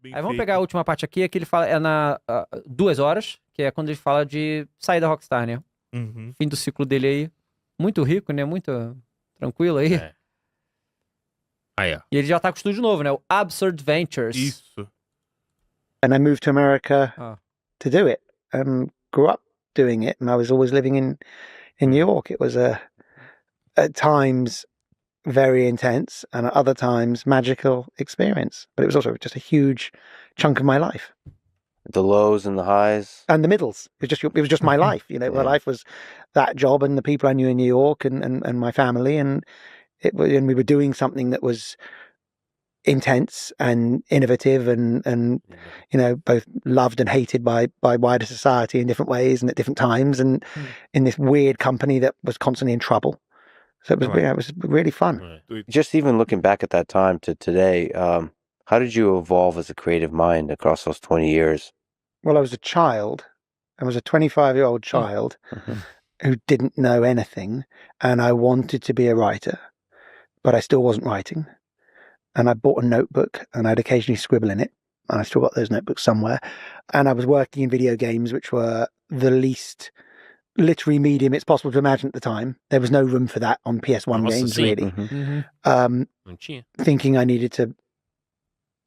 bem Aí vamos feito. pegar a última parte aqui, que ele fala, é na 2 horas, que é quando ele fala de sair da Rockstar, né? Uhum. Fim do ciclo dele aí. Muito rico, né? Muito tranquilo aí. É. Aí, ó. E ele já tá com o estúdio novo, né? O Absurd Ventures. Isso. And I moved to America Ah. to do it. Grew up doing it, and I was always living in New York. It was at times very intense, and at other times magical experience. But it was also just a huge chunk of my life. The lows and the highs. And the middles. It was just my life. You know, my life was that job and the people I knew in New York and my family, and we were doing something that was intense and innovative and you know, both loved and hated by wider society in different ways and at different times, and in this weird company that was constantly in trouble. So it was really fun. Just even looking back at that time to today, how did you evolve as a creative mind across those 20 years? Well, I was a child. I was a 25-year-old child who didn't know anything, and I wanted to be a writer, but I still wasn't writing. And I bought a notebook, and I'd occasionally scribble in it, and I still got those notebooks somewhere. And I was working in video games, which were the least literary medium it's possible to imagine at the time. There was no room for that on PS1 games, really. Não tinha. Thinking I needed to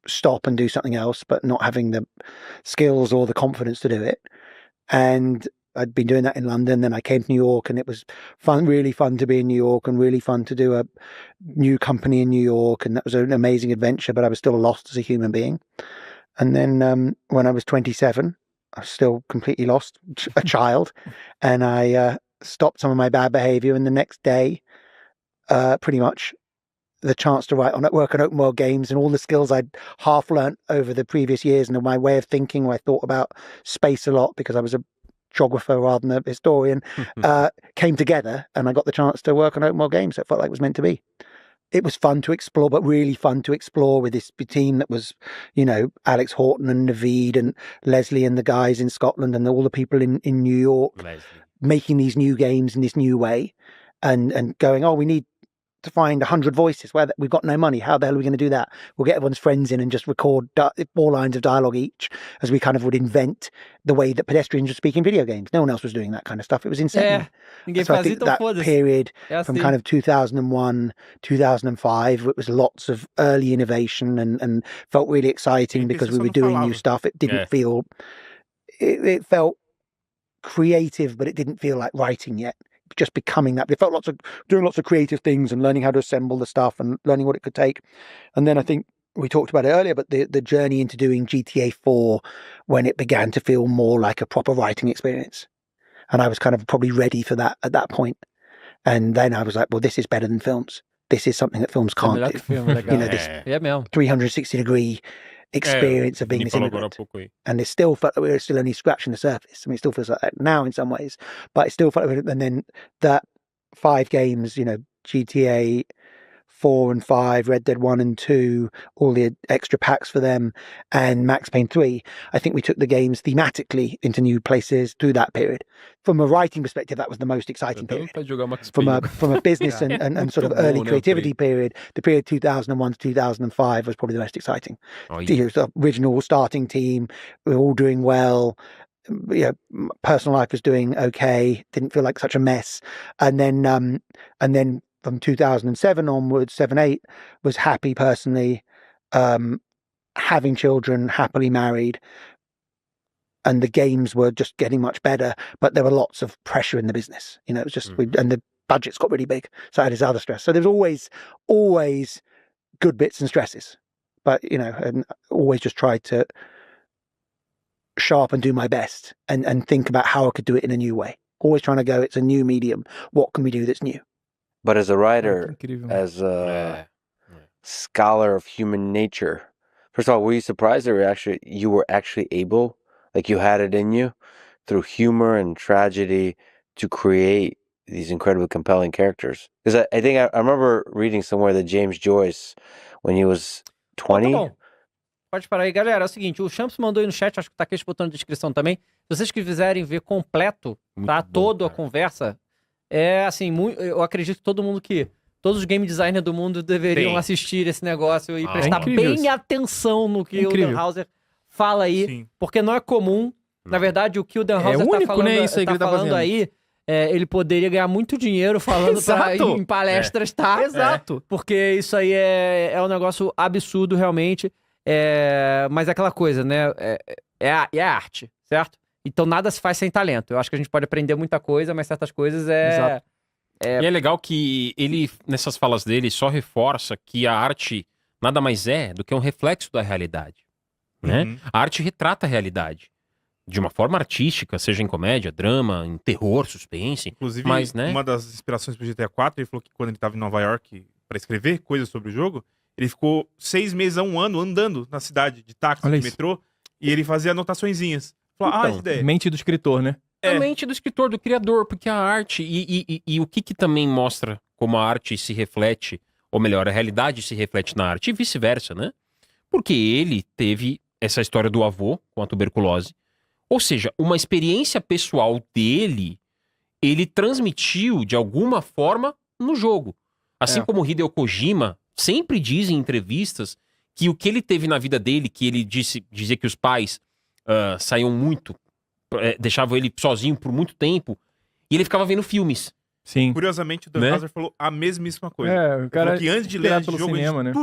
stop and do something else, but not having the skills or the confidence to do it. And I'd been doing that in London. Then I came to New York, and it was fun, really fun to be in New York, and really fun to do a new company in New York. And that was an amazing adventure, but I was still lost as a human being. And then when I was 27, I was still completely lost, a child, and I stopped some of my bad behavior. And the next day, pretty much, the chance to work on open world games and all the skills I'd half learnt over the previous years, and my way of thinking, where I thought about space a lot because I was a geographer rather than a historian, came together, and I got the chance to work on open world games. So it felt like it was meant to be. It was fun to explore, but really fun to explore with this team that was, you know, Alex Horton and Naveed and Leslie and the guys in Scotland and all the people in New York making these new games in this new way, and going, oh, we need to find 100 voices where we've got no money. How the hell are we going to do that? We'll get everyone's friends in and just record 4 lines of dialogue each, as we kind of would invent the way that pedestrians would speak in video games. No one else was doing that kind of stuff. It was insane. So I think that period from kind of 2001, 2005, it was lots of early innovation and felt really exciting because we were doing new stuff. It didn't feel, it felt creative, but it didn't feel like writing yet. Just becoming that. It felt doing lots of creative things and learning how to assemble the stuff and learning what it could take. And then I think we talked about it earlier, but the journey into doing GTA 4, when it began to feel more like a proper writing experience. And I was kind of probably ready for that at that point. And then I was like, well, this is better than films. This is something that films can't do. You know, this 360-degree experience of being this immigrant. And it still felt like we were still only scratching the surface. I mean, it still feels like that now in some ways, but it still felt like, and then that 5 games, you know, GTA 4 and 5, Red Dead 1 and 2, all the extra packs for them, and Max Payne 3, I think we took the games thematically into new places through that period. From a writing perspective, that was the most exciting period. From a business and sort of early creativity period, the period 2001 to 2005 was probably the most exciting. The original starting team, we were all doing well. You know, personal life was doing okay. Didn't feel like such a mess. And then from 2007 onwards, 7-8, was happy personally, having children, happily married, and the games were just getting much better, but there were lots of pressure in the business. You know, it was just, and the budgets got really big, so I had this other stress. So there's always good bits and stresses, but, you know, and always just tried to sharp and do my best and think about how I could do it in a new way. Always trying to go, it's a new medium. What can we do that's new? But as a writer, as a scholar of human nature, first of all, were you surprised that you were actually able, like you had it in you, through humor and tragedy, to create these incredibly compelling characters? Because I think I remember reading somewhere that James Joyce, when he was 20... Tá bom. Pode parar aí, galera. É o seguinte, o Champs mandou aí no chat, acho que tá aqui botando na descrição também. Se vocês quiserem ver completo, tá, toda a conversa, é assim, eu acredito que todo mundo que todos os game designers do mundo deveriam Tem. assistir esse negócio e prestar incrível bem isso. atenção no que o Incrível. Dan Houser fala aí, Sim. porque não é comum. Na verdade, o que o Dan É Houser tá único, falando, né, isso aí que ele tá falando fazendo. aí, ele poderia ganhar muito dinheiro falando Exato. em palestras, tá? Exato. Porque isso aí é um negócio absurdo, realmente. Mas é aquela coisa, né? É arte, certo? Então nada se faz sem talento. Eu acho que a gente pode aprender muita coisa, mas certas coisas Exato. E é legal que ele, nessas falas dele, só reforça que a arte nada mais é do que um reflexo da realidade, né? Uhum. A arte retrata a realidade. De uma forma artística, seja em comédia, drama, em terror, suspense. Inclusive, Mas, né? uma das inspirações pro GTA 4, ele falou que quando ele tava em Nova York pra escrever coisas sobre o jogo, ele ficou 6 meses a 1 ano andando na cidade, de táxi, Olha de isso. metrô, e ele fazia anotaçõezinhas. Falou, Então, essa ideia. Mente do escritor, né? É. A mente do escritor, do criador, porque a arte e o que também mostra como a arte se reflete, ou melhor, a realidade se reflete na arte e vice-versa, né? Porque ele teve essa história do avô com a tuberculose, ou seja, uma experiência pessoal dele, ele transmitiu de alguma forma no jogo. Assim como o Hideo Kojima sempre diz em entrevistas que o que ele teve na vida dele, que ele dizia que os pais saíam muito, deixavam ele sozinho por muito tempo, e ele ficava vendo filmes. Sim. Curiosamente, o Dan Né? Houser falou a mesmíssima coisa. O Ele cara falou que antes de ler inspirado esse pelo jogo, cinema, né?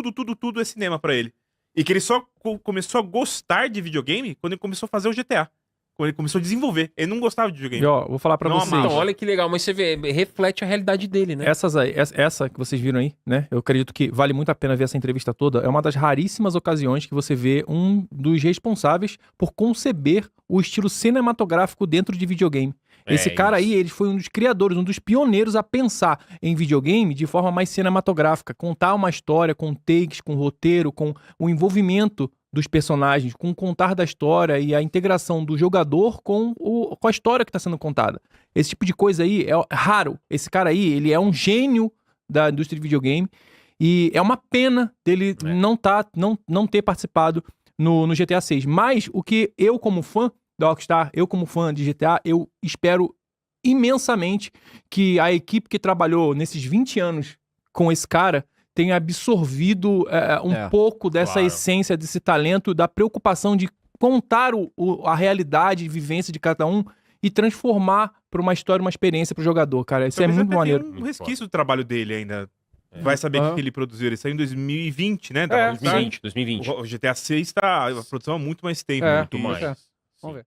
tudo é cinema pra ele. E que ele só começou a gostar de videogame quando ele começou a fazer o GTA. Quando ele começou a desenvolver. Ele não gostava de videogame. E ó, vou falar pra Não vocês. amava. Então, olha que legal, mas você vê, reflete a realidade dele, né? Essa que vocês viram aí, né? Eu acredito que vale muito a pena ver essa entrevista toda. É uma das raríssimas ocasiões que você vê um dos responsáveis por conceber o estilo cinematográfico dentro de videogame. Esse cara aí, ele foi um dos criadores, um dos pioneiros a pensar em videogame de forma mais cinematográfica, contar uma história com takes, com roteiro, com o envolvimento dos personagens, com o contar da história e a integração do jogador com a história que está sendo contada. Esse tipo de coisa aí é raro. Esse cara aí, ele é um gênio da indústria de videogame e é uma pena dele não ter participado no GTA 6. Mas o que eu, como fã da Rockstar, eu como fã de GTA, eu espero imensamente que a equipe que trabalhou nesses 20 anos com esse cara tenha absorvido um pouco dessa essência, desse talento, da preocupação de contar a realidade e vivência de cada um e transformar para uma história, uma experiência para o jogador, cara. Isso Talvez é muito até maneiro. tenha um resquício do trabalho dele ainda. Vai saber o que ele produziu. Ele saiu em 2020, né? da Rockstar. 2020. O GTA 6 a produção há muito mais tempo. É, muito mais. Vamos ver.